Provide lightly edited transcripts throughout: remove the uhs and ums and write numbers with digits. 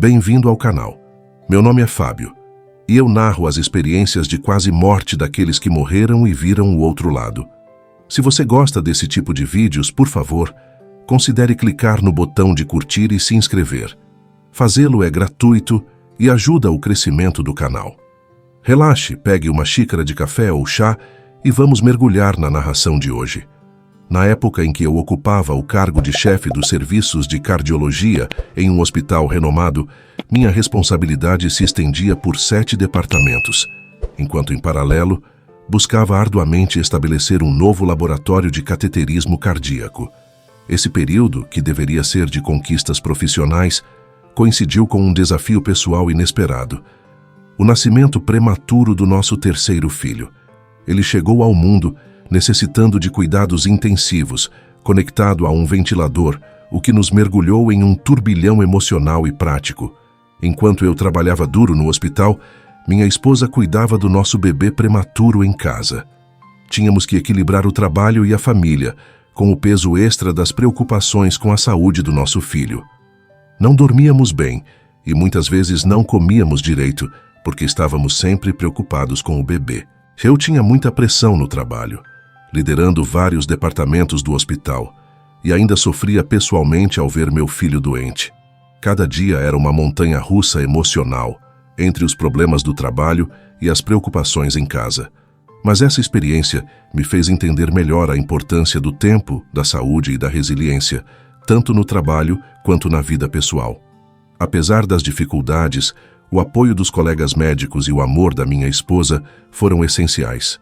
Bem-vindo ao canal. Meu nome é Fábio, e eu narro as experiências de quase morte daqueles que morreram e viram o outro lado. Se você gosta desse tipo de vídeos, por favor, considere clicar no botão de curtir e se inscrever. Fazê-lo é gratuito e ajuda o crescimento do canal. Relaxe, pegue uma xícara de café ou chá e vamos mergulhar na narração de hoje. Na época em que eu ocupava o cargo de chefe dos serviços de cardiologia em um hospital renomado, minha responsabilidade se estendia por 7 departamentos, enquanto, em paralelo, buscava arduamente estabelecer um novo laboratório de cateterismo cardíaco. Esse período, que deveria ser de conquistas profissionais, coincidiu com um desafio pessoal inesperado: o nascimento prematuro do nosso terceiro filho. Ele chegou ao mundo necessitando de cuidados intensivos, conectado a um ventilador, o que nos mergulhou em um turbilhão emocional e prático. Enquanto eu trabalhava duro no hospital, minha esposa cuidava do nosso bebê prematuro em casa. Tínhamos que equilibrar o trabalho e a família, com o peso extra das preocupações com a saúde do nosso filho. Não dormíamos bem e muitas vezes não comíamos direito, porque estávamos sempre preocupados com o bebê. Eu tinha muita pressão no trabalho, liderando vários departamentos do hospital, e ainda sofria pessoalmente ao ver meu filho doente. Cada dia era uma montanha-russa emocional, entre os problemas do trabalho e as preocupações em casa. Mas essa experiência me fez entender melhor a importância do tempo, da saúde e da resiliência, tanto no trabalho quanto na vida pessoal. Apesar das dificuldades, o apoio dos colegas médicos e o amor da minha esposa foram essenciais.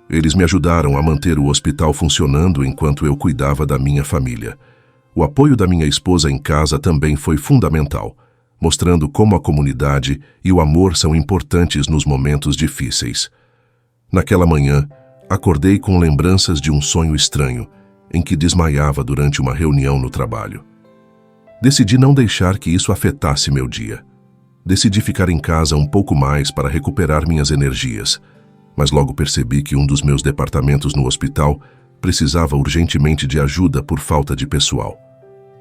Eles me ajudaram a manter o hospital funcionando enquanto eu cuidava da minha família. O apoio da minha esposa em casa também foi fundamental, mostrando como a comunidade e o amor são importantes nos momentos difíceis. Naquela manhã, acordei com lembranças de um sonho estranho, em que desmaiava durante uma reunião no trabalho. Decidi não deixar que isso afetasse meu dia. Decidi ficar em casa um pouco mais para recuperar minhas energias, mas logo percebi que um dos meus departamentos no hospital precisava urgentemente de ajuda por falta de pessoal.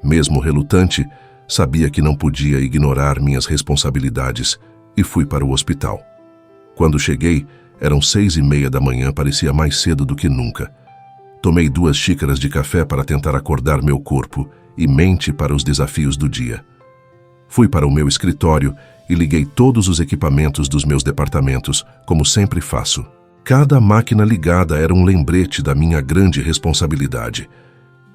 Mesmo relutante, sabia que não podia ignorar minhas responsabilidades e fui para o hospital. Quando cheguei, eram 6:30 da manhã, parecia mais cedo do que nunca. Tomei 2 xícaras de café para tentar acordar meu corpo e mente para os desafios do dia. Fui para o meu escritório e liguei todos os equipamentos dos meus departamentos, como sempre faço. Cada máquina ligada era um lembrete da minha grande responsabilidade.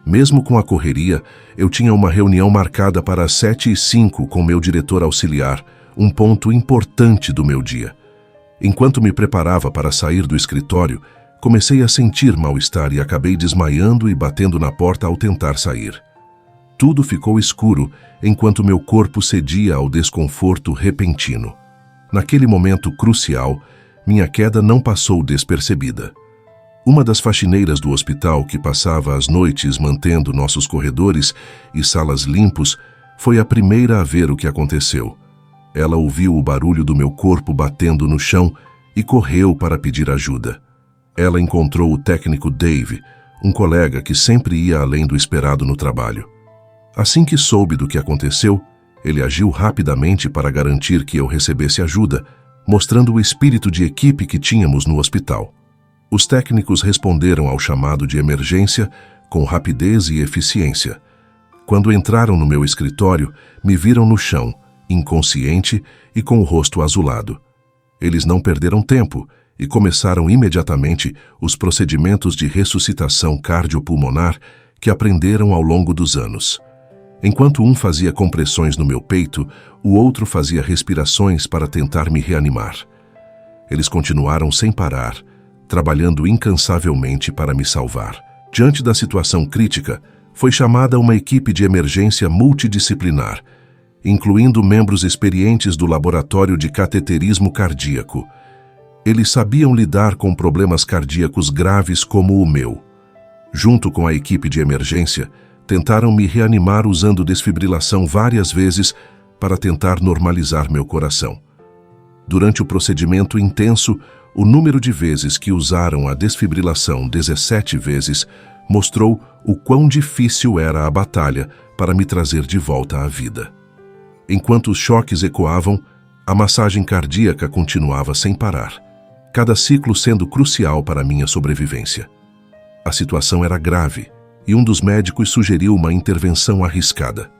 Mesmo com a correria, eu tinha uma reunião marcada para as 7:05 com meu diretor auxiliar, um ponto importante do meu dia. Enquanto me preparava para sair do escritório, comecei a sentir mal-estar e acabei desmaiando e batendo na porta ao tentar sair. Tudo ficou escuro enquanto meu corpo cedia ao desconforto repentino. Naquele momento crucial, minha queda não passou despercebida. Uma das faxineiras do hospital, que passava as noites mantendo nossos corredores e salas limpos, foi a primeira a ver o que aconteceu. Ela ouviu o barulho do meu corpo batendo no chão e correu para pedir ajuda. Ela encontrou o técnico Dave, um colega que sempre ia além do esperado no trabalho. Assim que soube do que aconteceu, ele agiu rapidamente para garantir que eu recebesse ajuda, mostrando o espírito de equipe que tínhamos no hospital. Os técnicos responderam ao chamado de emergência com rapidez e eficiência. Quando entraram no meu escritório, me viram no chão, inconsciente e com o rosto azulado. Eles não perderam tempo e começaram imediatamente os procedimentos de ressuscitação cardiopulmonar que aprenderam ao longo dos anos. Enquanto um fazia compressões no meu peito, o outro fazia respirações para tentar me reanimar. Eles continuaram sem parar, trabalhando incansavelmente para me salvar. Diante da situação crítica, foi chamada uma equipe de emergência multidisciplinar, incluindo membros experientes do laboratório de cateterismo cardíaco. Eles sabiam lidar com problemas cardíacos graves como o meu. Junto com a equipe de emergência, tentaram me reanimar usando desfibrilação várias vezes para tentar normalizar meu coração. Durante o procedimento intenso, o número de vezes que usaram a desfibrilação, 17 vezes, mostrou o quão difícil era a batalha para me trazer de volta à vida. Enquanto os choques ecoavam, a massagem cardíaca continuava sem parar, cada ciclo sendo crucial para minha sobrevivência. A situação era grave e um dos médicos sugeriu uma intervenção arriscada.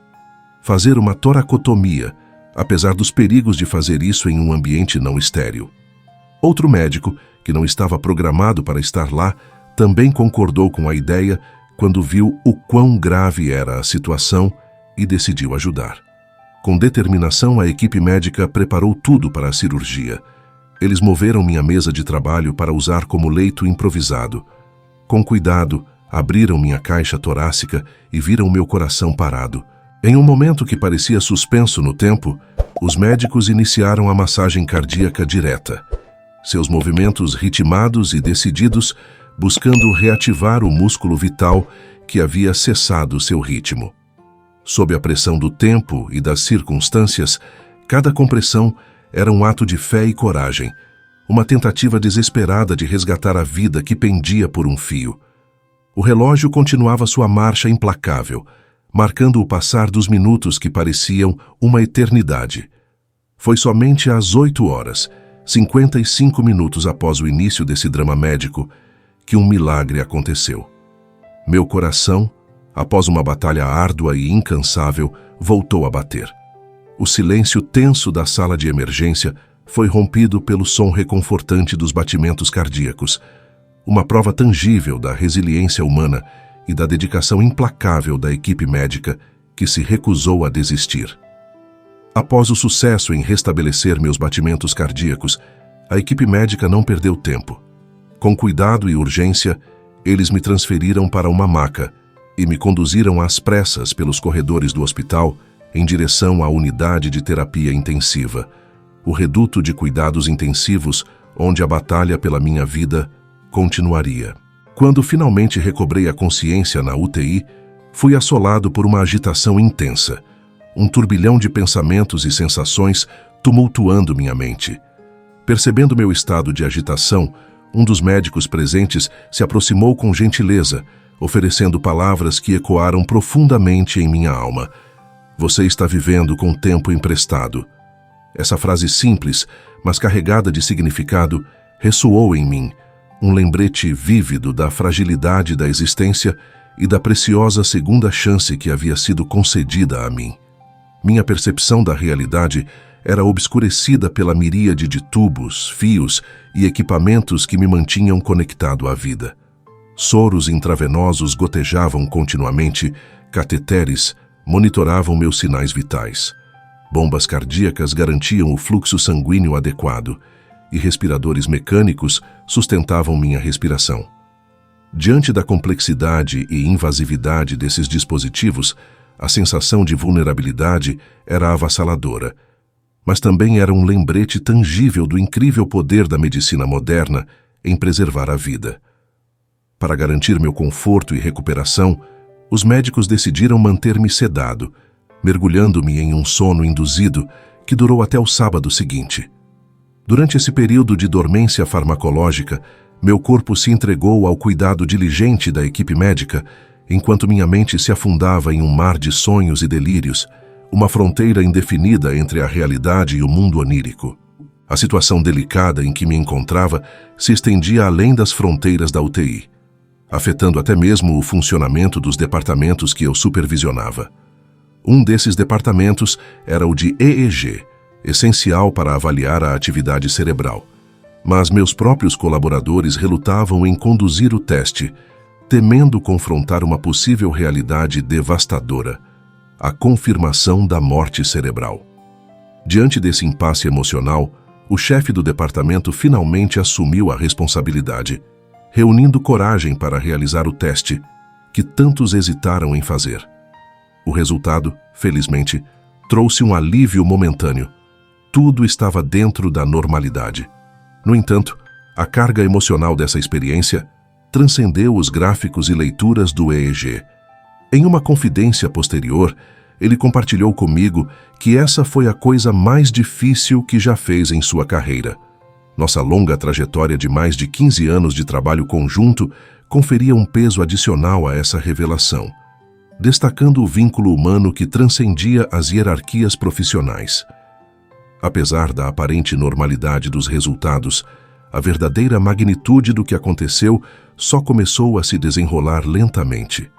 Fazer uma toracotomia, apesar dos perigos de fazer isso em um ambiente não estéril. Outro médico, que não estava programado para estar lá, também concordou com a ideia quando viu o quão grave era a situação e decidiu ajudar. Com determinação, a equipe médica preparou tudo para a cirurgia. Eles moveram minha mesa de trabalho para usar como leito improvisado. Com cuidado, abriram minha caixa torácica e viram meu coração parado. Em um momento que parecia suspenso no tempo, os médicos iniciaram a massagem cardíaca direta. Seus movimentos ritmados e decididos, buscando reativar o músculo vital que havia cessado seu ritmo. Sob a pressão do tempo e das circunstâncias, cada compressão era um ato de fé e coragem, uma tentativa desesperada de resgatar a vida que pendia por um fio. O relógio continuava sua marcha implacável, marcando o passar dos minutos que pareciam uma eternidade. Foi somente às 8 horas, 55 minutos após o início desse drama médico, que um milagre aconteceu. Meu coração, após uma batalha árdua e incansável, voltou a bater. O silêncio tenso da sala de emergência foi rompido pelo som reconfortante dos batimentos cardíacos, uma prova tangível da resiliência humana e da dedicação implacável da equipe médica que se recusou a desistir. Após o sucesso em restabelecer meus batimentos cardíacos, a equipe médica não perdeu tempo. Com cuidado e urgência, eles me transferiram para uma maca e me conduziram às pressas pelos corredores do hospital em direção à unidade de terapia intensiva, o reduto de cuidados intensivos onde a batalha pela minha vida continuaria. Quando finalmente recobrei a consciência na UTI, fui assolado por uma agitação intensa, um turbilhão de pensamentos e sensações tumultuando minha mente. Percebendo meu estado de agitação, um dos médicos presentes se aproximou com gentileza, oferecendo palavras que ecoaram profundamente em minha alma. Você está vivendo com tempo emprestado. Essa frase simples, mas carregada de significado, ressoou em mim, um lembrete vívido da fragilidade da existência e da preciosa segunda chance que havia sido concedida a mim. Minha percepção da realidade era obscurecida pela miríade de tubos, fios e equipamentos que me mantinham conectado à vida. Soros intravenosos gotejavam continuamente, cateteres monitoravam meus sinais vitais. Bombas cardíacas garantiam o fluxo sanguíneo adequado e respiradores mecânicos sustentavam minha respiração. Diante da complexidade e invasividade desses dispositivos, a sensação de vulnerabilidade era avassaladora, mas também era um lembrete tangível do incrível poder da medicina moderna em preservar a vida. Para garantir meu conforto e recuperação, os médicos decidiram manter-me sedado, mergulhando-me em um sono induzido que durou até o sábado seguinte. Durante esse período de dormência farmacológica, meu corpo se entregou ao cuidado diligente da equipe médica, enquanto minha mente se afundava em um mar de sonhos e delírios, uma fronteira indefinida entre a realidade e o mundo onírico. A situação delicada em que me encontrava se estendia além das fronteiras da UTI, afetando até mesmo o funcionamento dos departamentos que eu supervisionava. Um desses departamentos era o de EEG, essencial para avaliar a atividade cerebral. Mas meus próprios colaboradores relutavam em conduzir o teste, temendo confrontar uma possível realidade devastadora, a confirmação da morte cerebral. Diante desse impasse emocional, o chefe do departamento finalmente assumiu a responsabilidade, reunindo coragem para realizar o teste que tantos hesitaram em fazer. O resultado, felizmente, trouxe um alívio momentâneo. Tudo estava dentro da normalidade. No entanto, a carga emocional dessa experiência transcendeu os gráficos e leituras do EEG. Em uma confidência posterior, ele compartilhou comigo que essa foi a coisa mais difícil que já fez em sua carreira. Nossa longa trajetória de mais de 15 anos de trabalho conjunto conferia um peso adicional a essa revelação. destacando o vínculo humano que transcendia as hierarquias profissionais. Apesar da aparente normalidade dos resultados, a verdadeira magnitude do que aconteceu só começou a se desenrolar lentamente.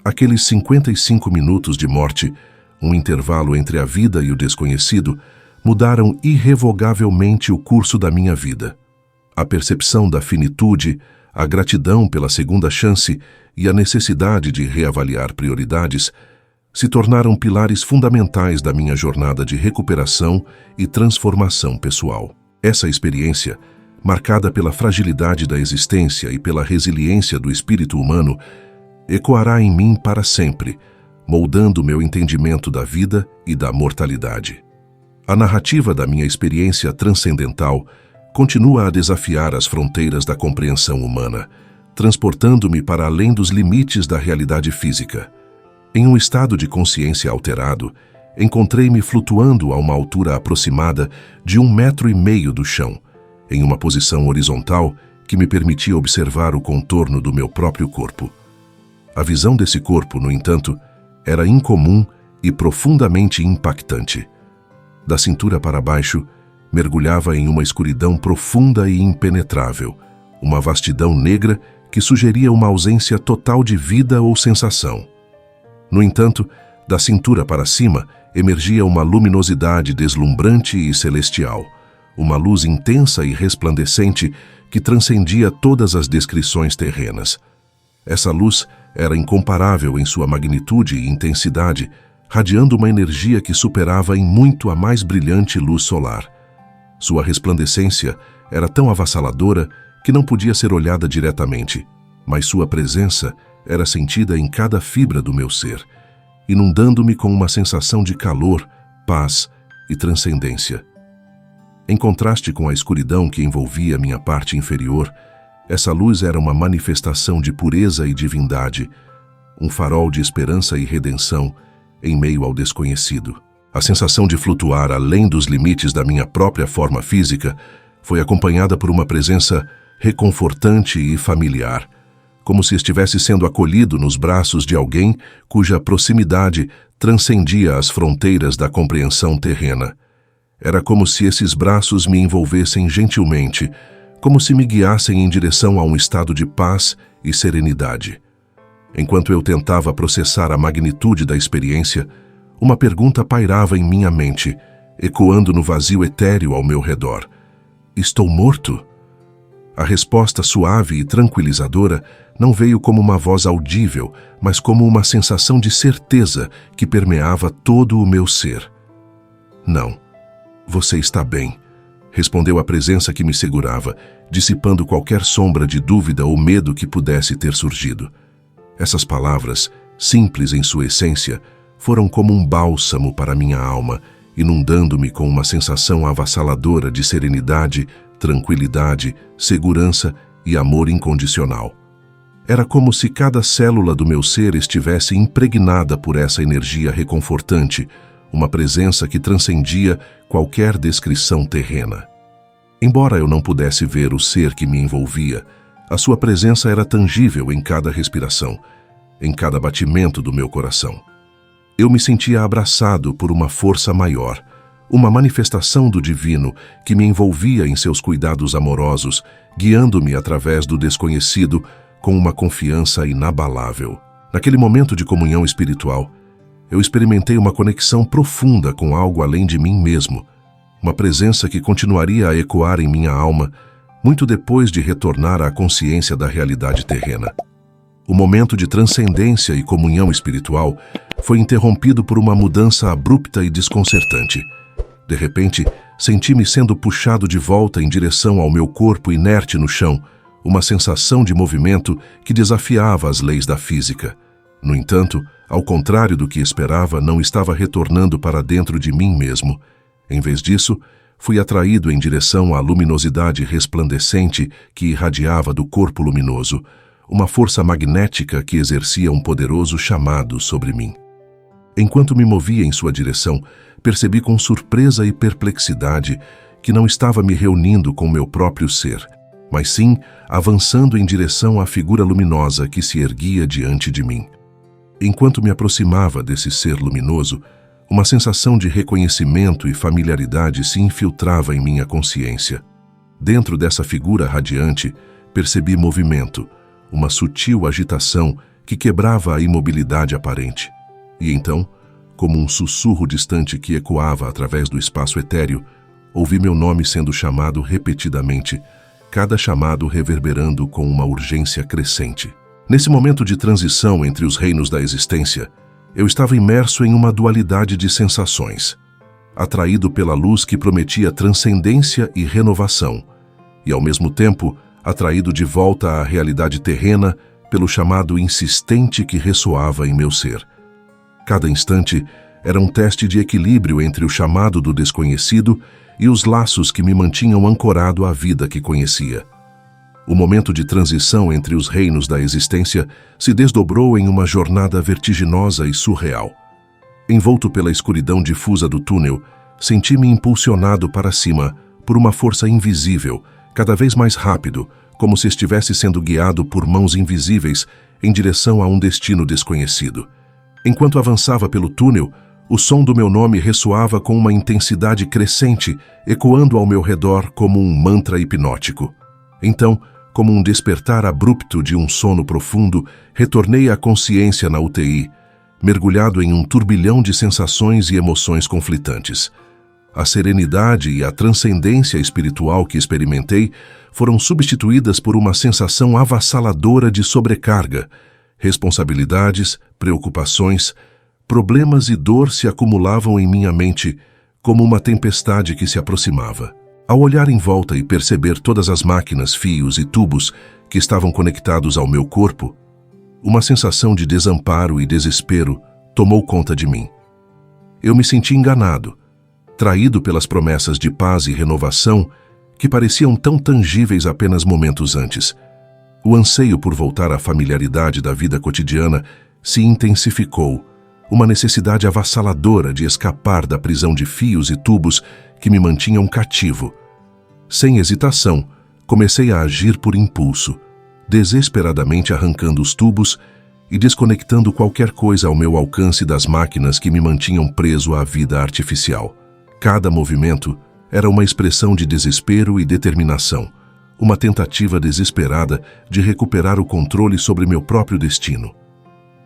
Aqueles 55 minutos de morte, um intervalo entre a vida e o desconhecido, mudaram irrevogavelmente o curso da minha vida. A percepção da finitude, a gratidão pela segunda chance e a necessidade de reavaliar prioridades se tornaram pilares fundamentais da minha jornada de recuperação e transformação pessoal. Essa experiência, marcada pela fragilidade da existência e pela resiliência do espírito humano, ecoará em mim para sempre, moldando meu entendimento da vida e da mortalidade. A narrativa da minha experiência transcendental continua a desafiar as fronteiras da compreensão humana, transportando-me para além dos limites da realidade física. Em um estado de consciência alterado, encontrei-me flutuando a uma altura aproximada de 1,5 metros do chão, em uma posição horizontal que me permitia observar o contorno do meu próprio corpo. A visão desse corpo, no entanto, era incomum e profundamente impactante. Da cintura para baixo, mergulhava em uma escuridão profunda e impenetrável, uma vastidão negra que sugeria uma ausência total de vida ou sensação. No entanto, da cintura para cima, emergia uma luminosidade deslumbrante e celestial, uma luz intensa e resplandecente que transcendia todas as descrições terrenas. Essa luz era incomparável em sua magnitude e intensidade, radiando uma energia que superava em muito a mais brilhante luz solar. Sua resplandecência era tão avassaladora que não podia ser olhada diretamente, mas sua presença era sentida em cada fibra do meu ser, inundando-me com uma sensação de calor, paz e transcendência. Em contraste com a escuridão que envolvia minha parte inferior, essa luz era uma manifestação de pureza e divindade, um farol de esperança e redenção em meio ao desconhecido. A sensação de flutuar além dos limites da minha própria forma física foi acompanhada por uma presença reconfortante e familiar, como se estivesse sendo acolhido nos braços de alguém cuja proximidade transcendia as fronteiras da compreensão terrena. Era como se esses braços me envolvessem gentilmente, como se me guiassem em direção a um estado de paz e serenidade. Enquanto eu tentava processar a magnitude da experiência, uma pergunta pairava em minha mente, ecoando no vazio etéreo ao meu redor. Estou morto? A resposta suave e tranquilizadora não veio como uma voz audível, mas como uma sensação de certeza que permeava todo o meu ser. Não, você está bem, respondeu a presença que me segurava, dissipando qualquer sombra de dúvida ou medo que pudesse ter surgido. Essas palavras, simples em sua essência, foram como um bálsamo para minha alma, inundando-me com uma sensação avassaladora de serenidade, tranquilidade, segurança e amor incondicional. Era como se cada célula do meu ser estivesse impregnada por essa energia reconfortante, uma presença que transcendia qualquer descrição terrena. Embora eu não pudesse ver o ser que me envolvia, a sua presença era tangível em cada respiração, em cada batimento do meu coração. Eu me sentia abraçado por uma força maior, uma manifestação do divino que me envolvia em seus cuidados amorosos, guiando-me através do desconhecido com uma confiança inabalável. Naquele momento de comunhão espiritual, eu experimentei uma conexão profunda com algo além de mim mesmo, uma presença que continuaria a ecoar em minha alma muito depois de retornar à consciência da realidade terrena. O momento de transcendência e comunhão espiritual foi interrompido por uma mudança abrupta e desconcertante. De repente, senti-me sendo puxado de volta em direção ao meu corpo inerte no chão, uma sensação de movimento que desafiava as leis da física. No entanto, ao contrário do que esperava, não estava retornando para dentro de mim mesmo. Em vez disso, fui atraído em direção à luminosidade resplandecente que irradiava do corpo luminoso, uma força magnética que exercia um poderoso chamado sobre mim. Enquanto me movia em sua direção, percebi com surpresa e perplexidade que não estava me reunindo com meu próprio ser, mas sim avançando em direção à figura luminosa que se erguia diante de mim. Enquanto me aproximava desse ser luminoso, uma sensação de reconhecimento e familiaridade se infiltrava em minha consciência. Dentro dessa figura radiante, percebi movimento, uma sutil agitação que quebrava a imobilidade aparente. E então, como um sussurro distante que ecoava através do espaço etéreo, ouvi meu nome sendo chamado repetidamente, cada chamado reverberando com uma urgência crescente. Nesse momento de transição entre os reinos da existência, eu estava imerso em uma dualidade de sensações, atraído pela luz que prometia transcendência e renovação, e ao mesmo tempo atraído de volta à realidade terrena pelo chamado insistente que ressoava em meu ser. Cada instante era um teste de equilíbrio entre o chamado do desconhecido e os laços que me mantinham ancorado à vida que conhecia. O momento de transição entre os reinos da existência se desdobrou em uma jornada vertiginosa e surreal. Envolto pela escuridão difusa do túnel, senti-me impulsionado para cima por uma força invisível, cada vez mais rápido, como se estivesse sendo guiado por mãos invisíveis em direção a um destino desconhecido. Enquanto avançava pelo túnel, o som do meu nome ressoava com uma intensidade crescente, ecoando ao meu redor como um mantra hipnótico. Então, como um despertar abrupto de um sono profundo, retornei à consciência na UTI, mergulhado em um turbilhão de sensações e emoções conflitantes. A serenidade e a transcendência espiritual que experimentei foram substituídas por uma sensação avassaladora de sobrecarga. Responsabilidades, preocupações, problemas e dor se acumulavam em minha mente como uma tempestade que se aproximava. Ao olhar em volta e perceber todas as máquinas, fios e tubos que estavam conectados ao meu corpo, uma sensação de desamparo e desespero tomou conta de mim. Eu me senti enganado, traído pelas promessas de paz e renovação que pareciam tão tangíveis apenas momentos antes. O anseio por voltar à familiaridade da vida cotidiana se intensificou, uma necessidade avassaladora de escapar da prisão de fios e tubos que me mantinham cativo. Sem hesitação, comecei a agir por impulso, desesperadamente arrancando os tubos e desconectando qualquer coisa ao meu alcance das máquinas que me mantinham preso à vida artificial. Cada movimento era uma expressão de desespero e determinação, uma tentativa desesperada de recuperar o controle sobre meu próprio destino.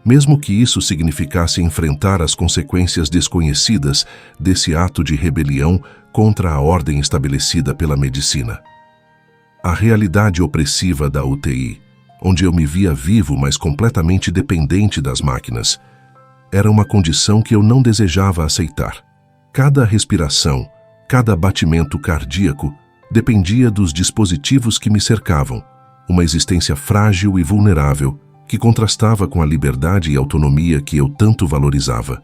Mesmo que isso significasse enfrentar as consequências desconhecidas desse ato de rebelião contra a ordem estabelecida pela medicina. A realidade opressiva da UTI, onde eu me via vivo, mas completamente dependente das máquinas, era uma condição que eu não desejava aceitar. Cada respiração, cada batimento cardíaco dependia dos dispositivos que me cercavam, uma existência frágil e vulnerável que contrastava com a liberdade e autonomia que eu tanto valorizava.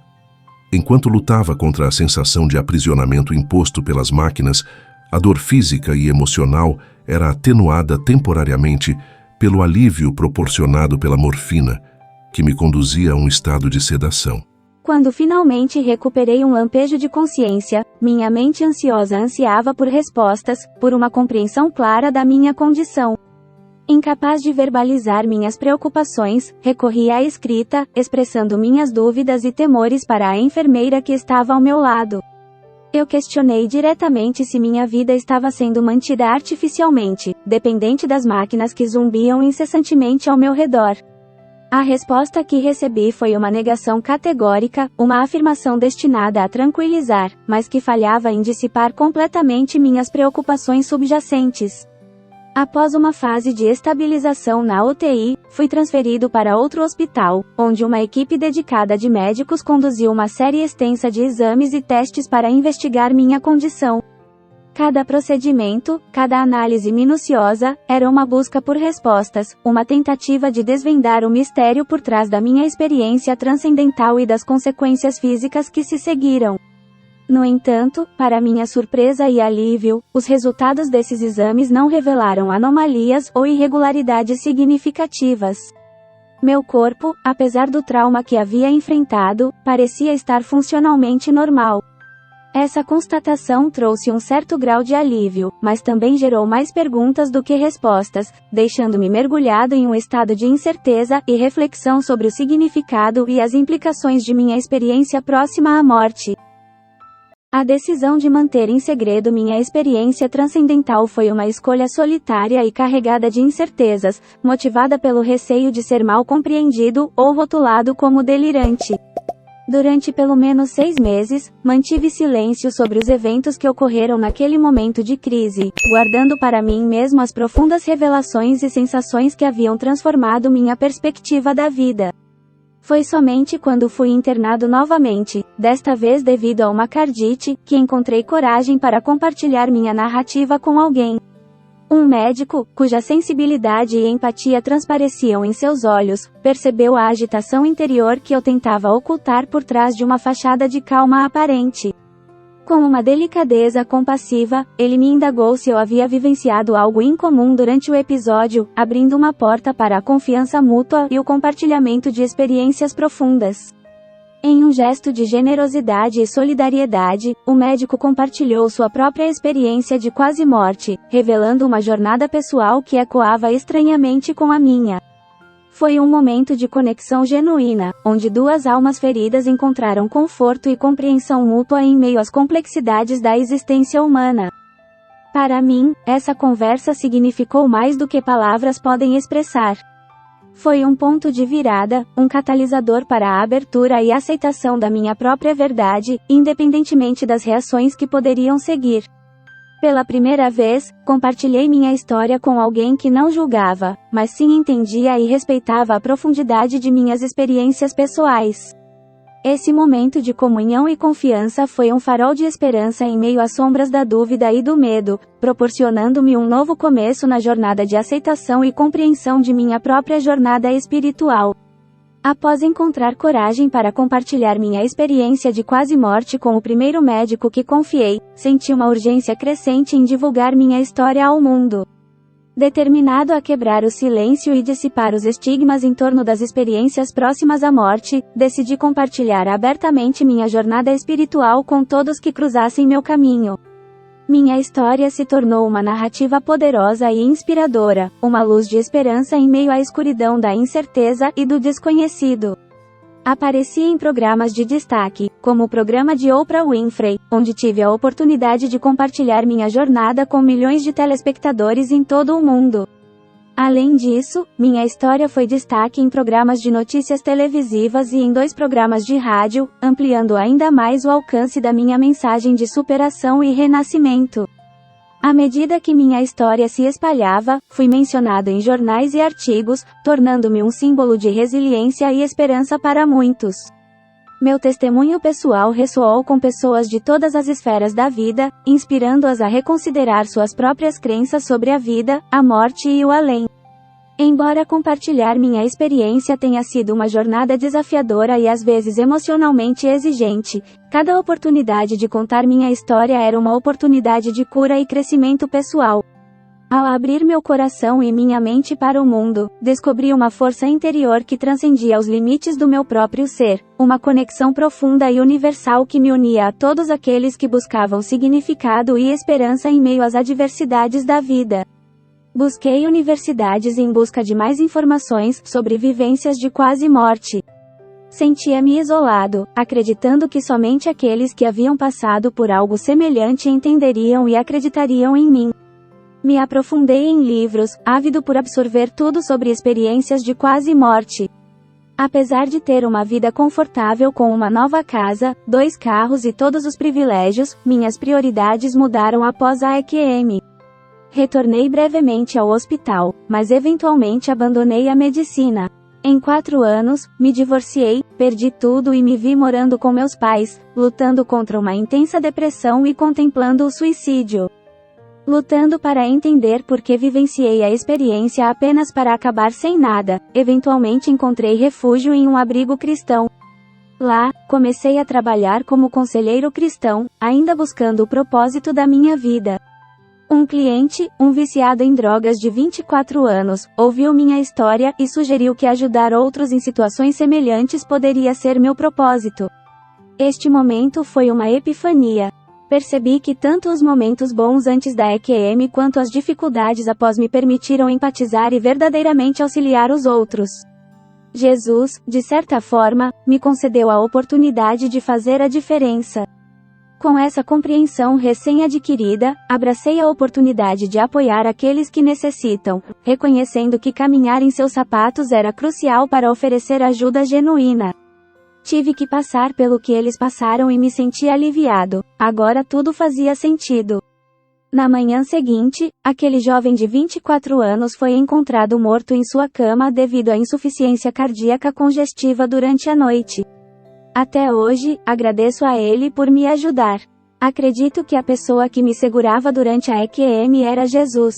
Enquanto lutava contra a sensação de aprisionamento imposto pelas máquinas, a dor física e emocional era atenuada temporariamente pelo alívio proporcionado pela morfina, que me conduzia a um estado de sedação. Quando finalmente recuperei um lampejo de consciência, minha mente ansiosa ansiava por respostas, por uma compreensão clara da minha condição. Incapaz de verbalizar minhas preocupações, recorri à escrita, expressando minhas dúvidas e temores para a enfermeira que estava ao meu lado. Eu questionei diretamente se minha vida estava sendo mantida artificialmente, dependente das máquinas que zumbiam incessantemente ao meu redor. A resposta que recebi foi uma negação categórica, uma afirmação destinada a tranquilizar, mas que falhava em dissipar completamente minhas preocupações subjacentes. Após uma fase de estabilização na UTI, fui transferido para outro hospital, onde uma equipe dedicada de médicos conduziu uma série extensa de exames e testes para investigar minha condição. Cada procedimento, cada análise minuciosa, era uma busca por respostas, uma tentativa de desvendar o mistério por trás da minha experiência transcendental e das consequências físicas que se seguiram. No entanto, para minha surpresa e alívio, os resultados desses exames não revelaram anomalias ou irregularidades significativas. Meu corpo, apesar do trauma que havia enfrentado, parecia estar funcionalmente normal. Essa constatação trouxe um certo grau de alívio, mas também gerou mais perguntas do que respostas, deixando-me mergulhado em um estado de incerteza e reflexão sobre o significado e as implicações de minha experiência próxima à morte. A decisão de manter em segredo minha experiência transcendental foi uma escolha solitária e carregada de incertezas, motivada pelo receio de ser mal compreendido ou rotulado como delirante. Durante pelo menos 6 meses, mantive silêncio sobre os eventos que ocorreram naquele momento de crise, guardando para mim mesmo as profundas revelações e sensações que haviam transformado minha perspectiva da vida. Foi somente quando fui internado novamente, desta vez devido a uma cardite, que encontrei coragem para compartilhar minha narrativa com alguém. Um médico, cuja sensibilidade e empatia transpareciam em seus olhos, percebeu a agitação interior que eu tentava ocultar por trás de uma fachada de calma aparente. Com uma delicadeza compassiva, ele me indagou se eu havia vivenciado algo incomum durante o episódio, abrindo uma porta para a confiança mútua e o compartilhamento de experiências profundas. Em um gesto de generosidade e solidariedade, o médico compartilhou sua própria experiência de quase morte, revelando uma jornada pessoal que ecoava estranhamente com a minha. Foi um momento de conexão genuína, onde duas almas feridas encontraram conforto e compreensão mútua em meio às complexidades da existência humana. Para mim, essa conversa significou mais do que palavras podem expressar. Foi um ponto de virada, um catalisador para a abertura e aceitação da minha própria verdade, independentemente das reações que poderiam seguir. Pela primeira vez, compartilhei minha história com alguém que não julgava, mas sim entendia e respeitava a profundidade de minhas experiências pessoais. Esse momento de comunhão e confiança foi um farol de esperança em meio às sombras da dúvida e do medo, proporcionando-me um novo começo na jornada de aceitação e compreensão de minha própria jornada espiritual. Após encontrar coragem para compartilhar minha experiência de quase morte com o primeiro médico que confiei, senti uma urgência crescente em divulgar minha história ao mundo. Determinado a quebrar o silêncio e dissipar os estigmas em torno das experiências próximas à morte, decidi compartilhar abertamente minha jornada espiritual com todos que cruzassem meu caminho. Minha história se tornou uma narrativa poderosa e inspiradora, uma luz de esperança em meio à escuridão da incerteza e do desconhecido. Apareci em programas de destaque, como o programa de Oprah Winfrey, onde tive a oportunidade de compartilhar minha jornada com milhões de telespectadores em todo o mundo. Além disso, minha história foi destaque em programas de notícias televisivas e em 2 programas de rádio, ampliando ainda mais o alcance da minha mensagem de superação e renascimento. À medida que minha história se espalhava, fui mencionado em jornais e artigos, tornando-me um símbolo de resiliência e esperança para muitos. Meu testemunho pessoal ressoou com pessoas de todas as esferas da vida, inspirando-as a reconsiderar suas próprias crenças sobre a vida, a morte e o além. Embora compartilhar minha experiência tenha sido uma jornada desafiadora e às vezes emocionalmente exigente, cada oportunidade de contar minha história era uma oportunidade de cura e crescimento pessoal. Ao abrir meu coração e minha mente para o mundo, descobri uma força interior que transcendia os limites do meu próprio ser, uma conexão profunda e universal que me unia a todos aqueles que buscavam significado e esperança em meio às adversidades da vida. Busquei universidades em busca de mais informações sobre vivências de quase morte. Sentia-me isolado, acreditando que somente aqueles que haviam passado por algo semelhante entenderiam e acreditariam em mim. Me aprofundei em livros, ávido por absorver tudo sobre experiências de quase morte. Apesar de ter uma vida confortável com uma nova casa, 2 carros e todos os privilégios, minhas prioridades mudaram após a EQM. Retornei brevemente ao hospital, mas eventualmente abandonei a medicina. Em 4 anos, me divorciei, perdi tudo e me vi morando com meus pais, lutando contra uma intensa depressão e contemplando o suicídio. Lutando para entender por que vivenciei a experiência apenas para acabar sem nada, eventualmente encontrei refúgio em um abrigo cristão. Lá, comecei a trabalhar como conselheiro cristão, ainda buscando o propósito da minha vida. Um cliente, um viciado em drogas de 24 anos, ouviu minha história e sugeriu que ajudar outros em situações semelhantes poderia ser meu propósito. Este momento foi uma epifania. Percebi que tanto os momentos bons antes da EQM quanto as dificuldades após me permitiram empatizar e verdadeiramente auxiliar os outros. Jesus, de certa forma, me concedeu a oportunidade de fazer a diferença. Com essa compreensão recém-adquirida, abracei a oportunidade de apoiar aqueles que necessitam, reconhecendo que caminhar em seus sapatos era crucial para oferecer ajuda genuína. Tive que passar pelo que eles passaram e me senti aliviado. Agora tudo fazia sentido. Na manhã seguinte, aquele jovem de 24 anos foi encontrado morto em sua cama devido à insuficiência cardíaca congestiva durante a noite. Até hoje, agradeço a ele por me ajudar. Acredito que a pessoa que me segurava durante a EQM era Jesus.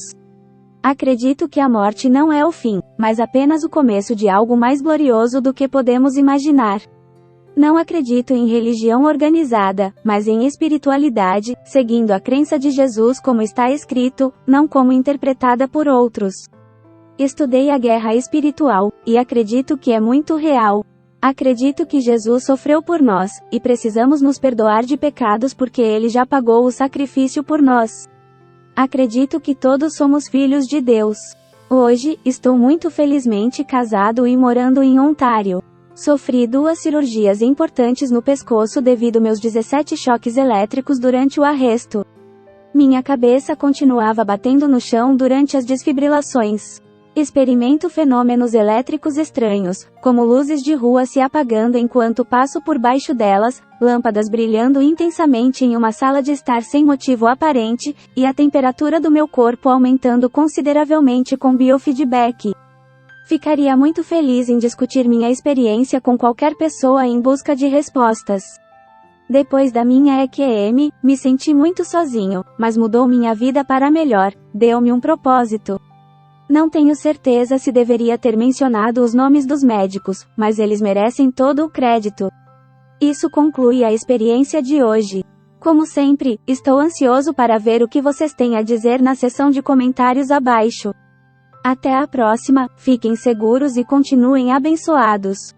Acredito que a morte não é o fim, mas apenas o começo de algo mais glorioso do que podemos imaginar. Não acredito em religião organizada, mas em espiritualidade, seguindo a crença de Jesus como está escrito, não como interpretada por outros. Estudei a guerra espiritual, e acredito que é muito real. Acredito que Jesus sofreu por nós, e precisamos nos perdoar de pecados porque ele já pagou o sacrifício por nós. Acredito que todos somos filhos de Deus. Hoje, estou muito felizmente casado e morando em Ontário. Sofri 2 cirurgias importantes no pescoço devido meus 17 choques elétricos durante o arresto. Minha cabeça continuava batendo no chão durante as desfibrilações. Experimento fenômenos elétricos estranhos, como luzes de rua se apagando enquanto passo por baixo delas, lâmpadas brilhando intensamente em uma sala de estar sem motivo aparente, e a temperatura do meu corpo aumentando consideravelmente com biofeedback. Ficaria muito feliz em discutir minha experiência com qualquer pessoa em busca de respostas. Depois da minha EQM, me senti muito sozinho, mas mudou minha vida para melhor, deu-me um propósito. Não tenho certeza se deveria ter mencionado os nomes dos médicos, mas eles merecem todo o crédito. Isso conclui a experiência de hoje. Como sempre, estou ansioso para ver o que vocês têm a dizer na seção de comentários abaixo. Até a próxima, fiquem seguros e continuem abençoados.